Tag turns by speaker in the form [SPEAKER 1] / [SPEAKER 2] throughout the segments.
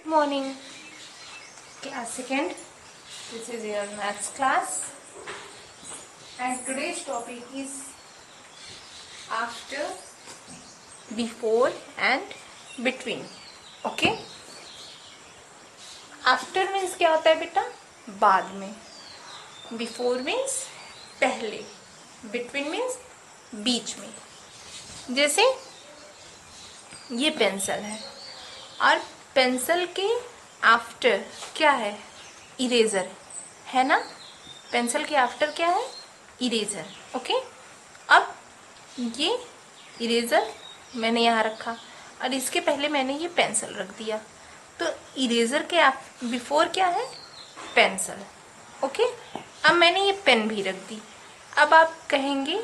[SPEAKER 1] Morning, class second. This is your maths class, and today's topic is after, before, and between. Okay. After means क्या होता है बेटा? बाद में. Before means पहले. Between means बीच में. जैसे ये पेंसिल है और पेंसिल के आफ्टर क्या है? इरेजर है ना. पेंसिल के आफ्टर क्या है? इरेजर. ओके. अब ये इरेजर मैंने यहाँ रखा और इसके पहले मैंने ये पेंसिल रख दिया, तो इरेजर के बिफोर क्या है? पेंसिल. ओके. अब मैंने ये पेन भी रख दी. अब आप कहेंगे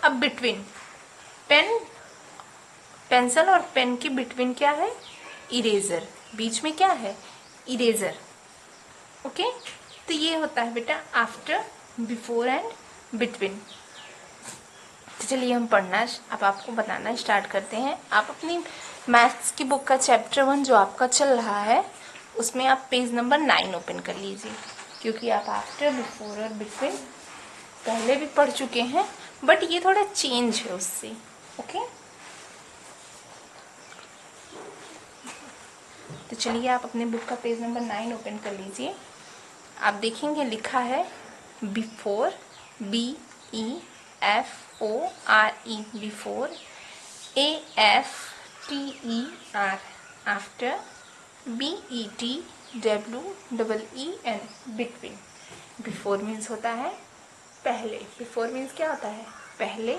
[SPEAKER 1] अब बिटवीन पेंसिल और पेन की बिटवीन क्या है? इरेजर. बीच में क्या है? इरेजर. ओके. तो ये होता है बेटा आफ्टर, बिफोर एंड बिटवीन. तो चलिए हम पढ़ना अब आपको बताना स्टार्ट करते हैं. आप अपनी मैथ्स की बुक का चैप्टर 1 जो आपका चल रहा है उसमें आप पेज नंबर 9 ओपन कर लीजिए, क्योंकि आप आफ्टर, बिफोर और बिटवीन पहले भी पढ़ चुके हैं, बट ये थोड़ा चेंज है उससे. ओके. तो चलिए आप अपने बुक का पेज नंबर 9 ओपन कर लीजिए. आप देखेंगे लिखा है before, BEFORE, before, AFTER, after, BETWEEN, between. Before means होता है पहले. बिफोर मीन्स क्या होता है? पहले.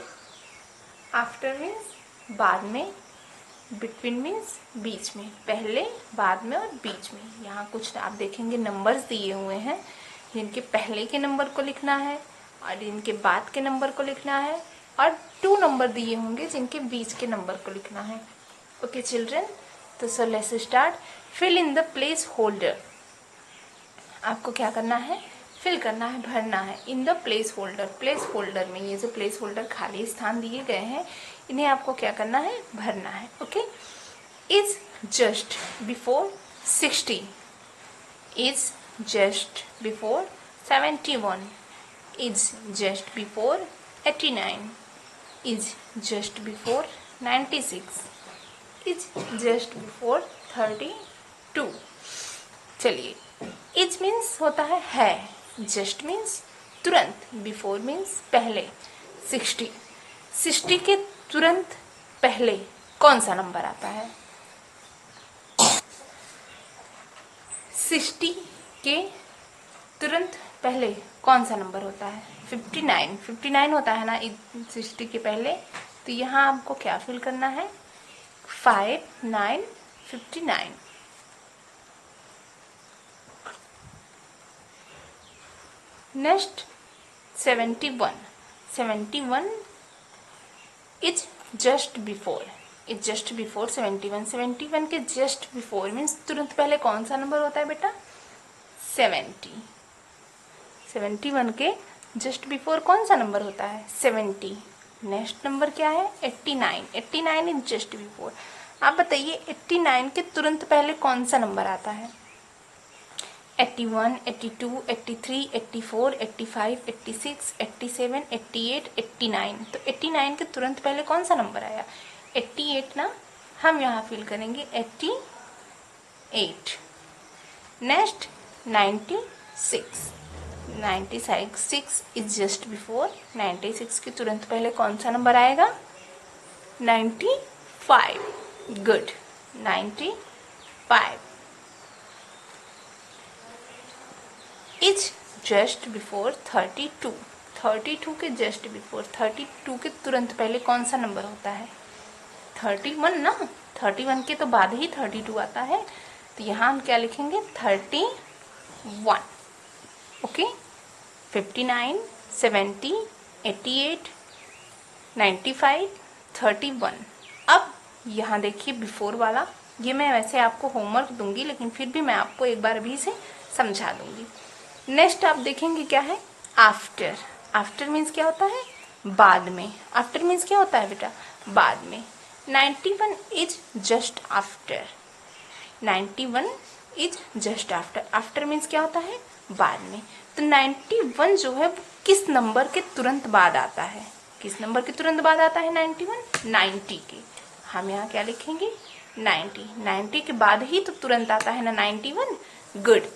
[SPEAKER 1] आफ्टर मीन्स बाद में. बिटवीन मीन्स बीच में. पहले, बाद में और बीच में. यहाँ कुछ आप देखेंगे नंबर्स दिए हुए हैं, जिनके पहले के नंबर को लिखना है और इनके बाद के नंबर को लिखना है, और 2 नंबर दिए होंगे जिनके बीच के नंबर को लिखना है. ओके चिल्ड्रन, तो so let's start. Fill in the placeholder. आपको क्या करना है? फिल करना है, भरना है. In the placeholder. Placeholder में ये जो प्लेस होल्डर खाली स्थान दिए गए हैं इन्हें आपको क्या करना है? भरना है. Okay. Is just before 60. Is just before 71. Is just before 89. Is just before 96. Is just before 32. चलिए. इज मीन्स होता है. जस्ट मीन्स तुरंत. बिफोर मीन्स पहले. 60 के तुरंत पहले कौन सा नंबर आता है? 60 के तुरंत पहले कौन सा नंबर होता है? 59 होता है ना 60 के पहले. तो यहाँ आपको क्या फिल करना है? 59. Next 71 is just before. Is just before 71 के जस्ट बिफोर मीन्स तुरंत पहले कौन सा नंबर होता है बेटा? 71 के जस्ट बिफोर कौन सा नंबर होता है? 70. नेक्स्ट नंबर क्या है? 89 इज जस्ट बिफोर. आप बताइए 89 के तुरंत पहले कौन सा नंबर आता है? 81, 82, 83, 84, 85, 86, 87, 88, 89. तो 89 के तुरंत पहले कौन सा नंबर आया? 88 ना. हम यहाँ फिल करेंगे 88. Next 96 is just before. 96 के तुरंत पहले कौन सा नंबर आएगा? 95. गुड. 95. इज जस्ट बिफोर 32 के जस्ट बिफोर. 32 के तुरंत पहले कौन सा नंबर होता है? 31 ना. 31 के तो बाद ही 32 आता है. तो यहाँ हम क्या लिखेंगे? 31. ओके. 59, 70, 88, 95, 31. अब यहाँ देखिए बिफोर वाला, ये मैं वैसे आपको होमवर्क दूंगी, लेकिन फिर भी मैं आपको एक बार अभी से समझा दूंगी. नेक्स्ट आप देखेंगे क्या है? आफ्टर. आफ्टर मीन्स क्या होता है? बाद में. आफ्टर मीन्स क्या होता है बेटा? बाद में. 91 is just after. 91 is just after. After means क्या होता है, बाद में। तो 91 जो है वो किस नंबर के तुरंत बाद आता है, किस नंबर के तुरंत बाद आता है 91, 90 के। हम यहाँ क्या लिखेंगे, 90 के बाद ही तो तुरंत आता है ना 91। गुड।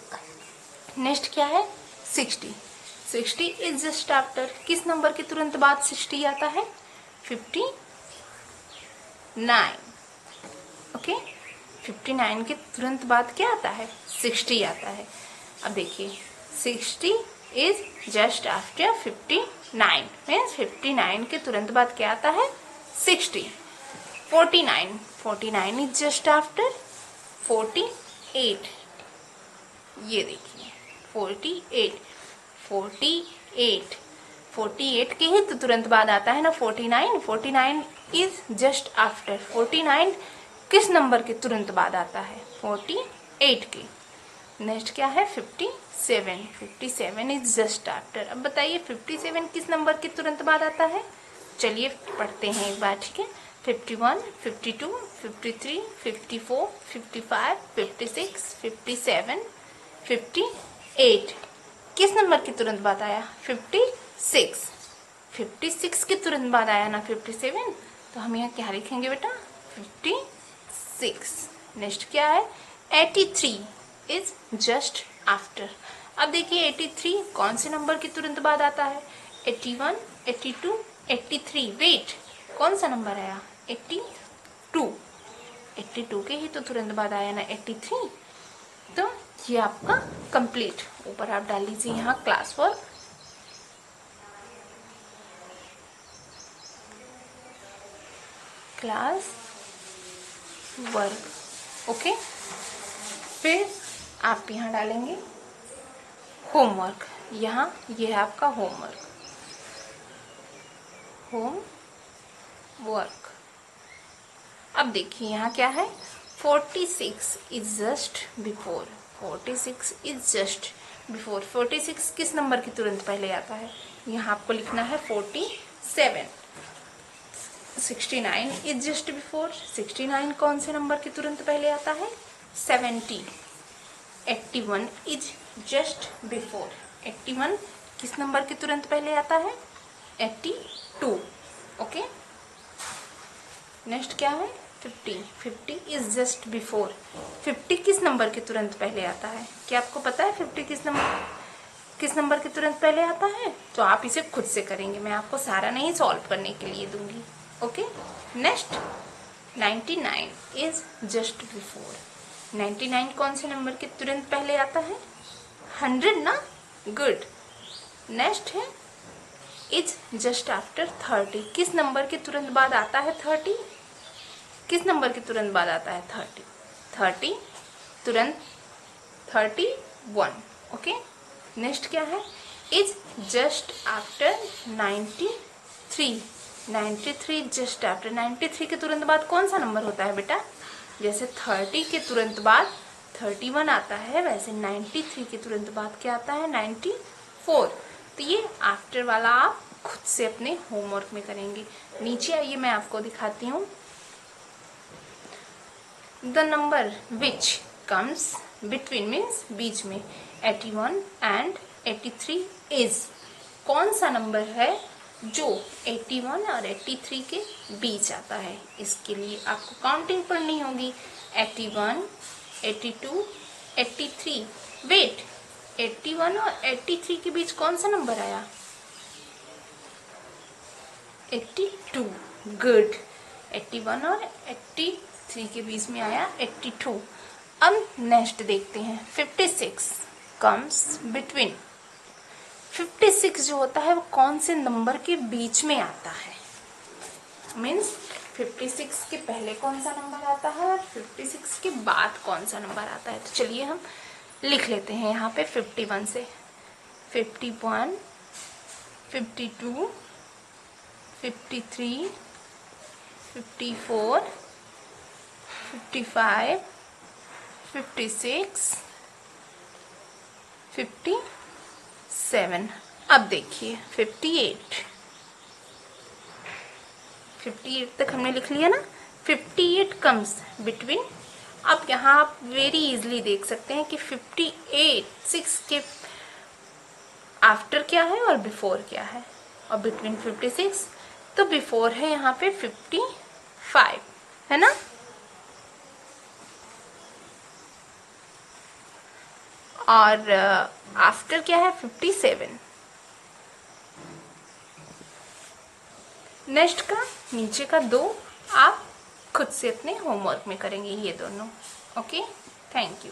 [SPEAKER 1] नेक्स्ट क्या है, 60 इज जस्ट आफ्टर। किस नंबर के तुरंत बाद 60 आता है, 59। ओके, 59 के तुरंत बाद क्या आता है, 60 आता है। अब देखिए 60 इज जस्ट आफ्टर 59 मीन्स 59 के तुरंत बाद क्या आता है, 60। 49 इज जस्ट आफ्टर 48। ये देखिए 48 के ही तो तुरंत बाद आता है ना 49 इज जस्ट आफ्टर। 49 किस नंबर के तुरंत बाद आता है, 48 के। नेक्स्ट क्या है, 57 इज जस्ट आफ्टर। अब बताइए 57 किस नंबर के तुरंत बाद आता है, चलिए पढ़ते हैं एक बार, ठीक है। 51, 52, 53, 54, 55, 56, 57, 58 किस नंबर के तुरंत बाद आया, 56 के तुरंत बाद आया ना 57। तो हम यहाँ क्या लिखेंगे बेटा, 56। नेक्स्ट क्या है, 83 इज जस्ट आफ्टर। अब देखिए 83 कौन से नंबर के तुरंत बाद आता है, 81, 82, 83। वेट, कौन सा नंबर आया, 82 के ही तो तुरंत बाद आया ना 83। तो ये आपका कंप्लीट। ऊपर आप डाल लीजिए यहाँ क्लास वर्क। ओके, फिर आप यहाँ डालेंगे होमवर्क। यहाँ ये है आपका होमवर्क। अब देखिए यहाँ क्या है, 46 इज जस्ट बिफोर। 46 किस नंबर के तुरंत पहले आता है, यहाँ आपको लिखना है 47। 69 इज जस्ट बिफोर। 69 कौन से नंबर के तुरंत पहले आता है, 70। 81 इज जस्ट बिफोर। 81 किस नंबर के तुरंत पहले आता है, 82। ओके, नेक्स्ट क्या है, 50 इज जस्ट बिफोर। 50 किस नंबर के तुरंत पहले आता है, क्या आपको पता है 50 किस नंबर के तुरंत पहले आता है? तो आप इसे खुद से करेंगे, मैं आपको सारा नहीं सॉल्व करने के लिए दूंगी। Okay, next 99 is just before. 99 कौन से नंबर के तुरंत पहले आता है, 100 ना। गुड। नेक्स्ट है इज जस्ट आफ्टर 30। किस नंबर के तुरंत बाद आता है 30, किस नंबर के तुरंत बाद आता है 30 तुरंत 31। ओके, नेक्स्ट क्या है, is just after 93 just after. 93 के तुरंत बाद कौन सा नंबर होता है बेटा, जैसे 30 के तुरंत बाद 31 आता है, वैसे 93 के तुरंत बाद क्या आता है, 94। तो ये आफ्टर वाला आप खुद से अपने होमवर्क में करेंगे। नीचे आइए मैं आपको दिखाती हूँ। The number which comes between means बीच में 81 एंड 83 इज। कौन सा नंबर है जो 81 और 83 के बीच आता है? इसके लिए आपको काउंटिंग पढ़नी होगी। 81, 82, 83। वेट, 81 और 83 के बीच कौन सा नंबर आया, 82। गुड। 81 और 83 के बीच में आया 82। अब नेक्स्ट देखते हैं, 56 कम्स बिटवीन। 56 जो होता है वो कौन से नंबर के बीच में आता है, मीन्स 56 के पहले कौन सा नंबर आता है और 56 के बाद कौन सा नंबर आता है। तो चलिए हम लिख लेते हैं यहाँ पे 51 से। 51, 52, 53, 54, 55, 56, 57। अब देखिए 58 तक हमने लिख लिया ना। 58 कम्स बिटवीन अब यहाँ आप वेरी इजली देख सकते हैं कि 58 के आफ्टर क्या है और बिफोर क्या है, और बिटवीन 56, तो बिफोर है यहाँ पे 55, है ना। और आफ्टर क्या है 57। नेक्स्ट का नीचे का 2 आप खुद से अपने होमवर्क में करेंगे ये दोनों। Okay, thank you.